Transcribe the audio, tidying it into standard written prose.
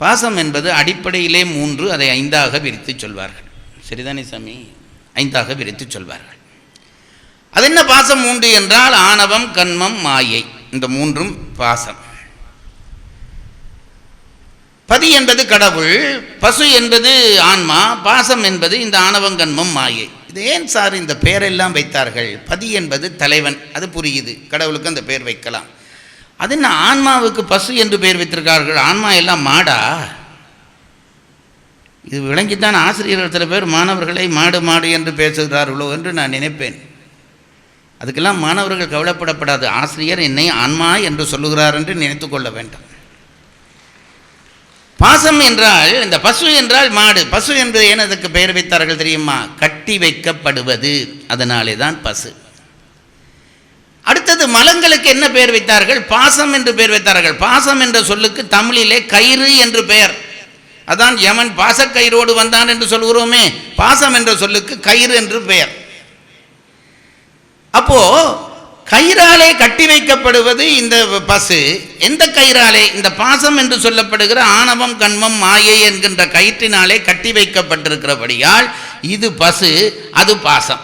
பாசம் என்பது அடிப்படையிலே 3, அதை 5ஆக விரித்து சொல்வார்கள். சரிதானே சாமி? 5ஆக விரித்து சொல்வார்கள். அது என்ன பாசம் 3 என்றால் ஆணவம், கன்மம், மாயை, இந்த 3ம் பாசம். பதி என்பது கடவுள், பசு என்பது ஆன்மா, பாசம் என்பது இந்த ஆணவம், கன்மம், மாயை. இது ஏன் சார் இந்த பெயரெல்லாம் வைத்தார்கள்? பதி என்பது தலைவன், அது புரியுது, கடவுளுக்கு அந்த பெயர் வைக்கலாம். அது என்ன ஆன்மாவுக்கு பசு என்று பெயர் வைத்திருக்கார்கள்? ஆன்மா எல்லாம் மாடா? இது விளங்கித்தான் ஆசிரியர்கள் சில பேர் மாணவர்களை மாடு மாடு என்று பேசுகிறார்களோ என்று நான் நினைப்பேன். அதுக்கெல்லாம் மாணவர்கள் கவலைப்படப்படாது. ஆசிரியர் என்னை ஆன்மா என்று சொல்லுகிறார் என்று நினைத்து கொள்ள வேண்டும். பாசம் என்றால், இந்த பசு என்றால் மாடு. பசு என்பது ஏன் அதுக்கு பெயர் வைத்தார்கள் தெரியுமா? கட்டி வைக்கப்படுவது, அதனாலே தான் பசு. அடுத்தது மலங்களுக்கு என்ன பெயர் வைத்தார்கள்? பாசம் என்று பெயர் வைத்தார்கள். பாசம் என்ற சொல்லுக்கு தமிழிலே கயிறு என்று பெயர். அதான் யமன் பாசக்கயிறோடு வந்தான் என்று சொல்கிறோமே, பாசம் என்ற சொல்லுக்கு கயிறு என்று பெயர். அப்போ கயிறாலே கட்டி வைக்கப்படுவது இந்த பசு. எந்த கயிறாலே? இந்த பாசம் என்று சொல்லப்படுகிற ஆணவம், கன்மம், மாயை என்கின்ற கயிற்றினாலே கட்டி வைக்கப்பட்டிருக்கிறபடியால் இது பசு, அது பாசம்.